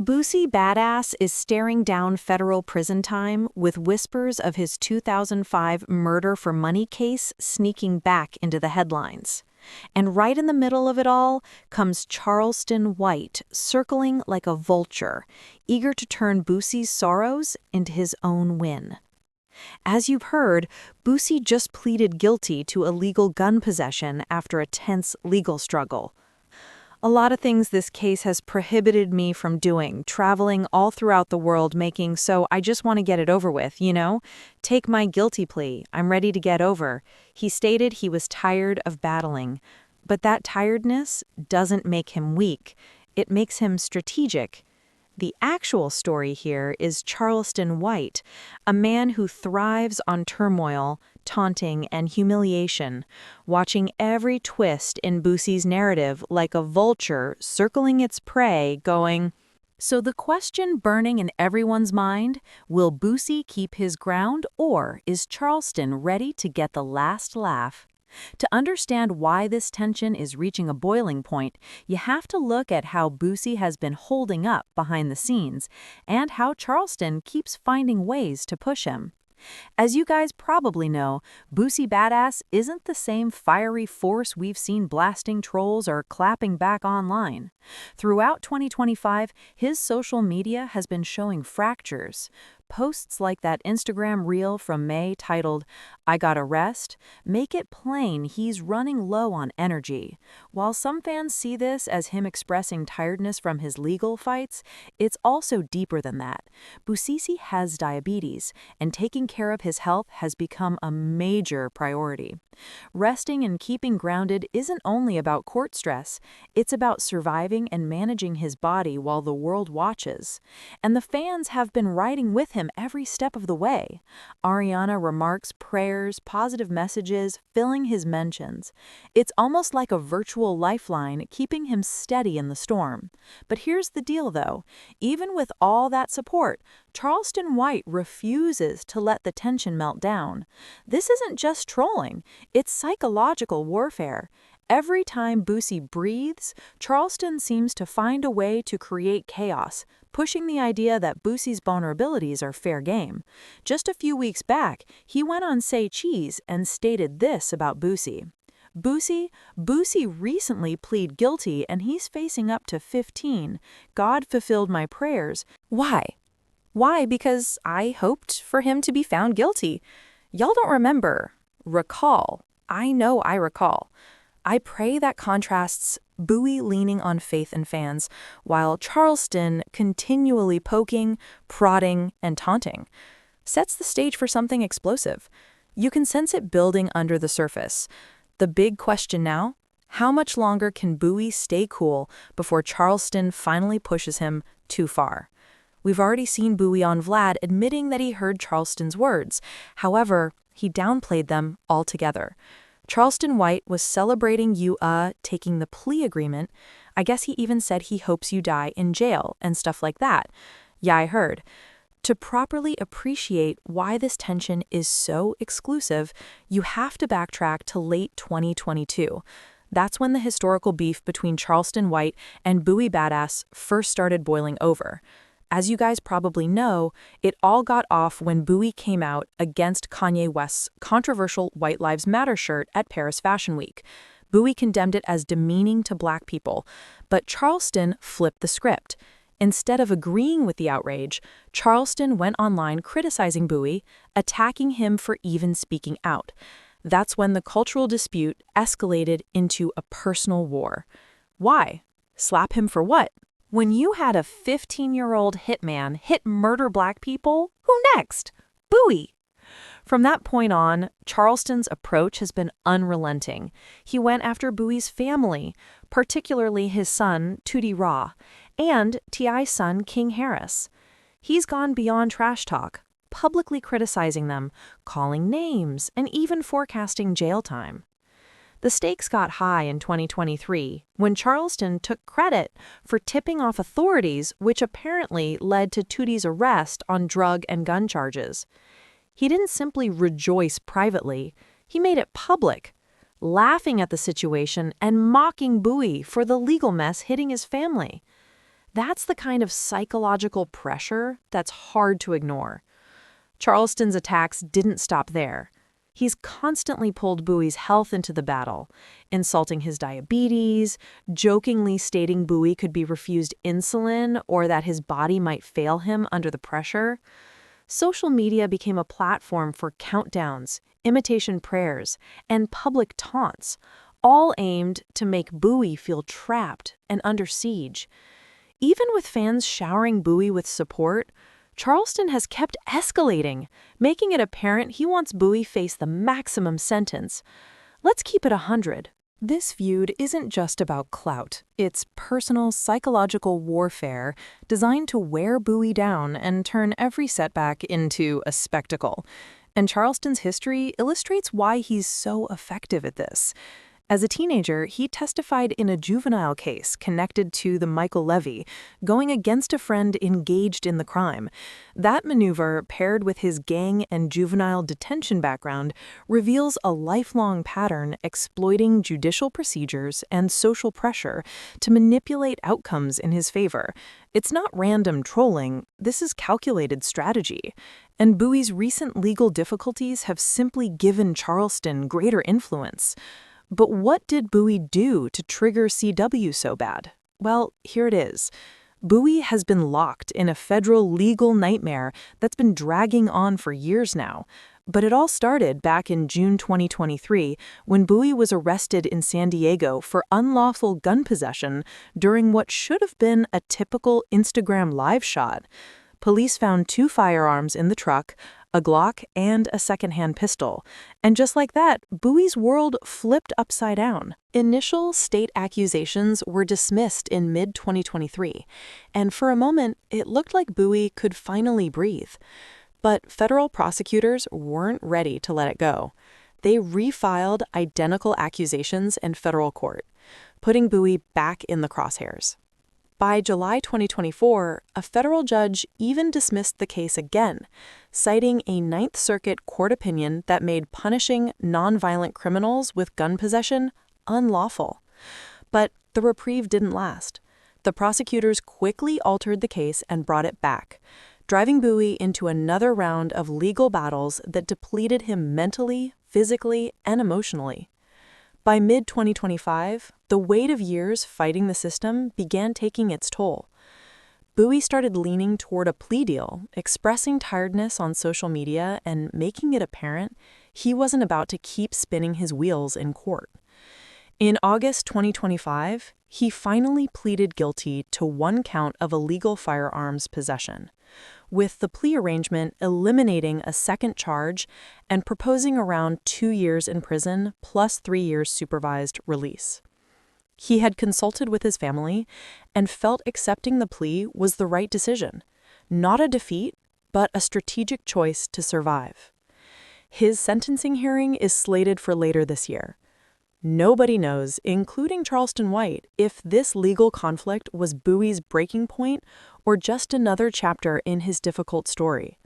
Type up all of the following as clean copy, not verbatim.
Boosie Badass is staring down federal prison time with whispers of his 2005 murder for money case sneaking back into the headlines. And right in the middle of it all comes Charleston White, circling like a vulture, eager to turn Boosie's sorrows into his own win. As you've heard, Boosie just pleaded guilty to illegal gun possession after a tense legal struggle. A lot of things this case has prohibited me from doing, traveling all throughout the world making, so I just want to get it over with, you know? Take my guilty plea. I'm ready to get over. He stated he was tired of battling. But that tiredness doesn't make him weak. It makes him strategic. The actual story here is Charleston White, a man who thrives on turmoil, taunting, and humiliation, watching every twist in Boosie's narrative like a vulture circling its prey, going, "So the question burning in everyone's mind, will Boosie keep his ground, or is Charleston ready to get the last laugh?" To understand why this tension is reaching a boiling point, you have to look at how Boosie has been holding up behind the scenes and how Charleston keeps finding ways to push him. As you guys probably know, Boosie Badass isn't the same fiery force we've seen blasting trolls or clapping back online. Throughout 2025, his social media has been showing fractures. Posts like that Instagram reel from May titled, "I Gotta Rest," make it plain he's running low on energy. While some fans see this as him expressing tiredness from his legal fights, it's also deeper than that. Boosie has diabetes, and taking care of his health has become a major priority. Resting and keeping grounded isn't only about court stress, it's about surviving and managing his body while the world watches. And the fans have been riding with him every step of the way. Ariana remarks, prayers, positive messages, filling his mentions. It's almost like a virtual lifeline, keeping him steady in the storm. But here's the deal, though. Even with all that support, Charleston White refuses to let the tension melt down. This isn't just trolling, it's psychological warfare. Every time Boosie breathes, Charleston seems to find a way to create chaos, pushing the idea that Boosie's vulnerabilities are fair game. Just a few weeks back, he went on Say Cheese and stated this about Boosie. Boosie recently pleaded guilty and he's facing up to 15. God fulfilled my prayers. Why? Why? Because I hoped for him to be found guilty. Y'all don't remember. Recall. I know I recall. I pray that contrasts Bowie leaning on faith and fans, while Charleston continually poking, prodding, and taunting. Sets the stage for something explosive. You can sense it building under the surface. The big question now, how much longer can Bowie stay cool before Charleston finally pushes him too far? We've already seen Bowie on Vlad admitting that he heard Charleston's words. However, he downplayed them altogether. Charleston White was celebrating you taking the plea agreement. I guess he even said he hopes you die in jail and stuff like that. Yeah, I heard. To properly appreciate why this tension is so exclusive, you have to backtrack to late 2022. That's when the historical beef between Charleston White and Boosie Badass first started boiling over. As you guys probably know, it all got off when Bowie came out against Kanye West's controversial White Lives Matter shirt at Paris Fashion Week. Bowie condemned it as demeaning to Black people, but Charleston flipped the script. Instead of agreeing with the outrage, Charleston went online criticizing Bowie, attacking him for even speaking out. That's when the cultural dispute escalated into a personal war. Why? Slap him for what? When you had a 15-year-old hitman hit murder Black people, who next? Bowie. From that point on, Charleston's approach has been unrelenting. He went after Bowie's family, particularly his son, Tootie Raw, and T.I.'s son, King Harris. He's gone beyond trash talk, publicly criticizing them, calling names, and even forecasting jail time. The stakes got high in 2023 when Charleston took credit for tipping off authorities, which apparently led to Tootie's arrest on drug and gun charges. He didn't simply rejoice privately, he made it public, laughing at the situation and mocking Bowie for the legal mess hitting his family. That's the kind of psychological pressure that's hard to ignore. Charleston's attacks didn't stop there. He's constantly pulled Bowie's health into the battle, insulting his diabetes, jokingly stating Bowie could be refused insulin or that his body might fail him under the pressure. Social media became a platform for countdowns, imitation prayers, and public taunts, all aimed to make Bowie feel trapped and under siege. Even with fans showering Bowie with support, Charleston has kept escalating, making it apparent he wants Bowie face the maximum sentence. Let's keep it 100. This feud isn't just about clout. It's personal psychological warfare designed to wear Bowie down and turn every setback into a spectacle. And Charleston's history illustrates why he's so effective at this. As a teenager, he testified in a juvenile case connected to the Michael Levy, going against a friend engaged in the crime. That maneuver, paired with his gang and juvenile detention background, reveals a lifelong pattern exploiting judicial procedures and social pressure to manipulate outcomes in his favor. It's not random trolling, this is calculated strategy. And Bowie's recent legal difficulties have simply given Charleston greater influence. But what did Bowie do to trigger CW so bad? Well, here it is. Bowie has been locked in a federal legal nightmare that's been dragging on for years now. But it all started back in June 2023 when Bowie was arrested in San Diego for unlawful gun possession during what should have been a typical Instagram live shot. Police found 2 firearms in the truck, a Glock, and a secondhand pistol. And just like that, Bowie's world flipped upside down. Initial state accusations were dismissed in mid-2023, and for a moment, it looked like Bowie could finally breathe. But federal prosecutors weren't ready to let it go. They refiled identical accusations in federal court, putting Bowie back in the crosshairs. By July 2024, a federal judge even dismissed the case again, citing a Ninth Circuit court opinion that made punishing nonviolent criminals with gun possession unlawful. But the reprieve didn't last. The prosecutors quickly altered the case and brought it back, driving Bowie into another round of legal battles that depleted him mentally, physically, and emotionally. By mid-2025, the weight of years fighting the system began taking its toll. Bowie started leaning toward a plea deal, expressing tiredness on social media and making it apparent he wasn't about to keep spinning his wheels in court. In August 2025, he finally pleaded guilty to 1 count of illegal firearms possession, with the plea arrangement eliminating a second charge and proposing around 2 years in prison plus 3 years supervised release. He had consulted with his family and felt accepting the plea was the right decision, not a defeat, but a strategic choice to survive. His sentencing hearing is slated for later this year. Nobody knows, including Charleston White, if this legal conflict was Bowie's breaking point or just another chapter in his difficult story.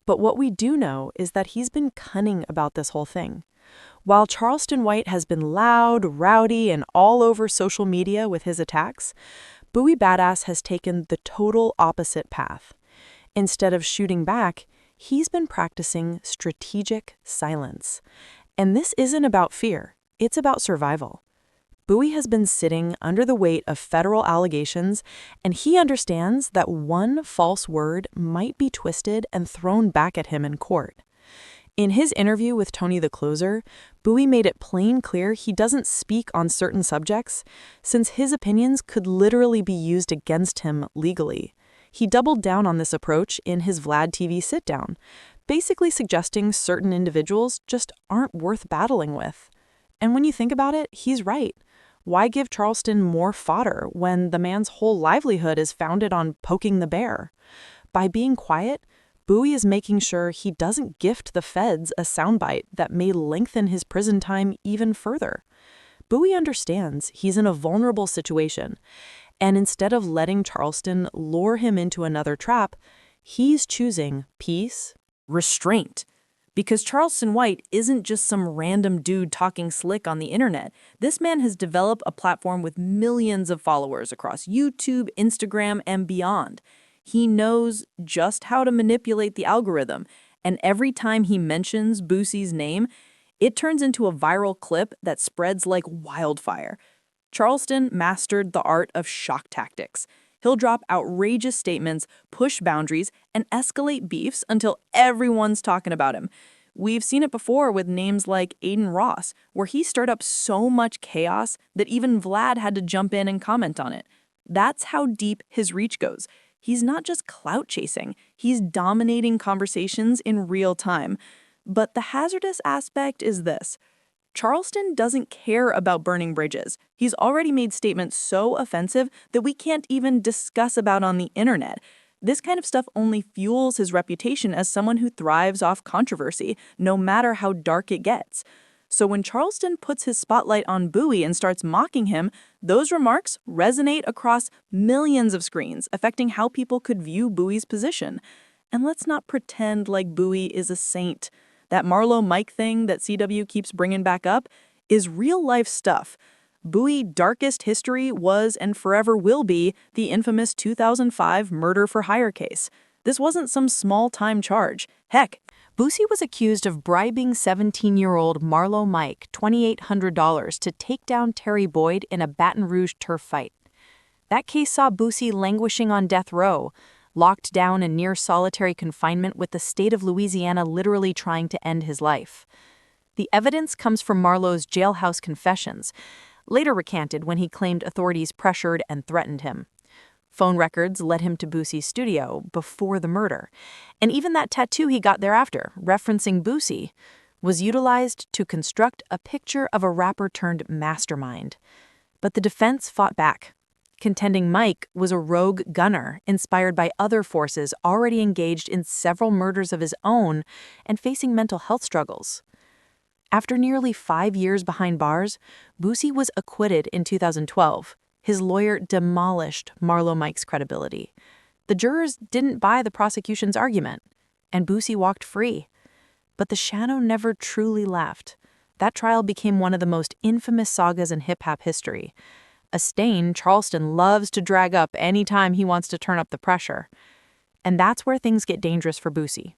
But what we do know is that he's been cunning about this whole thing. While Charleston White has been loud, rowdy, and all over social media with his attacks, Bowie Badass has taken the total opposite path. Instead of shooting back, he's been practicing strategic silence. And this isn't about fear. It's about survival. Bowie has been sitting under the weight of federal allegations, and he understands that one false word might be twisted and thrown back at him in court. In his interview with Tony the Closer, Bowie made it plain clear he doesn't speak on certain subjects, since his opinions could literally be used against him legally. He doubled down on this approach in his Vlad TV sit-down, basically suggesting certain individuals just aren't worth battling with. And when you think about it, he's right. Why give Charleston more fodder when the man's whole livelihood is founded on poking the bear? By being quiet, Bowie is making sure he doesn't gift the feds a soundbite that may lengthen his prison time even further. Bowie understands he's in a vulnerable situation, and instead of letting Charleston lure him into another trap, he's choosing peace, restraint, Because Charleston White isn't just some random dude talking slick on the internet. This man has developed a platform with millions of followers across YouTube, Instagram, and beyond. He knows just how to manipulate the algorithm, and every time he mentions Boosie's name, it turns into a viral clip that spreads like wildfire. Charleston mastered the art of shock tactics. He'll drop outrageous statements, push boundaries, and escalate beefs until everyone's talking about him. We've seen it before with names like Aiden Ross, where he stirred up so much chaos that even Vlad had to jump in and comment on it. That's how deep his reach goes. He's not just clout chasing, he's dominating conversations in real time. But the hazardous aspect is this. Charleston doesn't care about burning bridges. He's already made statements so offensive that we can't even discuss about on the internet. This kind of stuff only fuels his reputation as someone who thrives off controversy, no matter how dark it gets. So when Charleston puts his spotlight on Bowie and starts mocking him, those remarks resonate across millions of screens, affecting how people could view Bowie's position. And let's not pretend like Bowie is a saint. That Marlo Mike thing that CW keeps bringing back up is real-life stuff. Bowie's darkest history was and forever will be the infamous 2005 murder-for-hire case. This wasn't some small-time charge. Heck, Boosie was accused of bribing 17-year-old Marlo Mike $2,800 to take down Terry Boyd in a Baton Rouge turf fight. That case saw Boosie languishing on death row, locked down in near solitary confinement with the state of Louisiana literally trying to end his life. The evidence comes from Marlo's jailhouse confessions, later recanted when he claimed authorities pressured and threatened him. Phone records led him to Boosie's studio before the murder, and even that tattoo he got thereafter, referencing Boosie, was utilized to construct a picture of a rapper-turned-mastermind. But the defense fought back, contending Mike was a rogue gunner inspired by other forces already engaged in several murders of his own and facing mental health struggles. After nearly 5 years behind bars, Boosie was acquitted in 2012. His lawyer demolished Marlo Mike's credibility. The jurors didn't buy the prosecution's argument, and Boosie walked free. But the shadow never truly left. That trial became one of the most infamous sagas in hip-hop history, a stain Charleston loves to drag up any time he wants to turn up the pressure. And that's where things get dangerous for Boosie.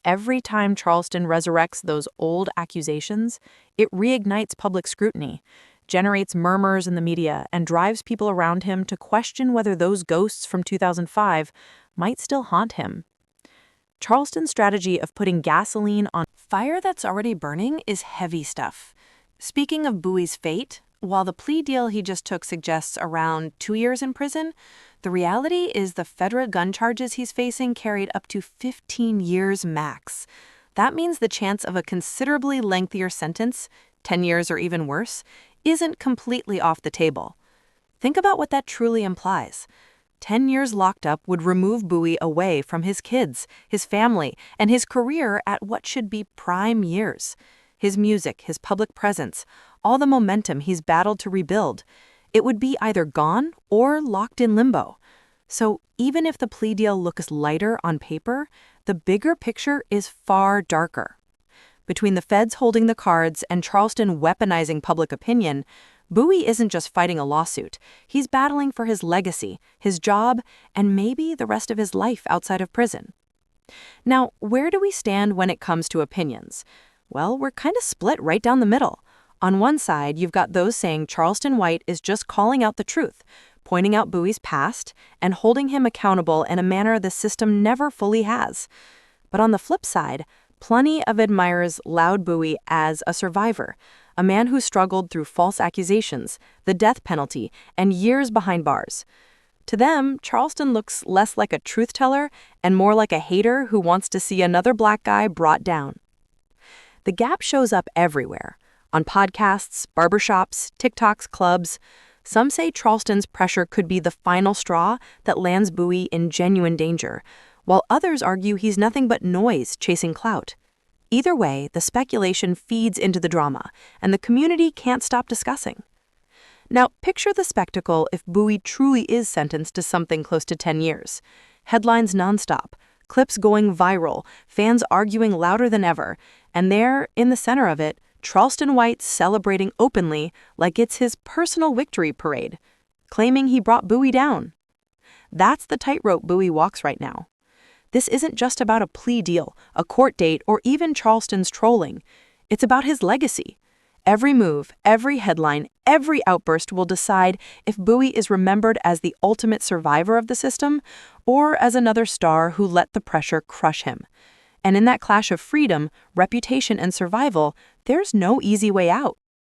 Every time Charleston resurrects those old accusations, it reignites public scrutiny, generates murmurs in the media, and drives people around him to question whether those ghosts from 2005 might still haunt him. Charleston's strategy of putting gasoline on fire that's already burning is heavy stuff. Speaking of Bowie's fate, while the plea deal he just took suggests around 2 years in prison, the reality is the federal gun charges he's facing carried up to 15 years max. That means the chance of a considerably lengthier sentence, 10 years or even worse, isn't completely off the table. Think about what that truly implies. 10 years locked up would remove Bowie away from his kids, his family, and his career at what should be prime years. His music, his public presence, all the momentum he's battled to rebuild, it would be either gone or locked in limbo. So even if the plea deal looks lighter on paper, the bigger picture is far darker. Between the feds holding the cards and Charleston weaponizing public opinion, Bowie isn't just fighting a lawsuit. He's battling for his legacy, his job, and maybe the rest of his life outside of prison. Now, where do we stand when it comes to opinions? Well, we're kind of split right down the middle. On one side, you've got those saying Charleston White is just calling out the truth, pointing out Bowie's past, and holding him accountable in a manner the system never fully has. But on the flip side, plenty of admirers laud Bowie as a survivor, a man who struggled through false accusations, the death penalty, and years behind bars. To them, Charleston looks less like a truth teller and more like a hater who wants to see another black guy brought down. The gap shows up everywhere. On podcasts, barbershops, TikToks, clubs. Some say Charleston's pressure could be the final straw that lands Bowie in genuine danger, while others argue he's nothing but noise chasing clout. Either way, the speculation feeds into the drama, and the community can't stop discussing. Now, picture the spectacle if Bowie truly is sentenced to something close to 10 years. Headlines nonstop, clips going viral, fans arguing louder than ever, and there, in the center of it, Charleston White celebrating openly like it's his personal victory parade, claiming he brought Boosie down. That's the tightrope Boosie walks right now. This isn't just about a plea deal, a court date, or even Charleston's trolling. It's about his legacy. Every move, every headline, every outburst will decide if Boosie is remembered as the ultimate survivor of the system or as another star who let the pressure crush him. And in that clash of freedom, reputation, and survival, there's no easy way out.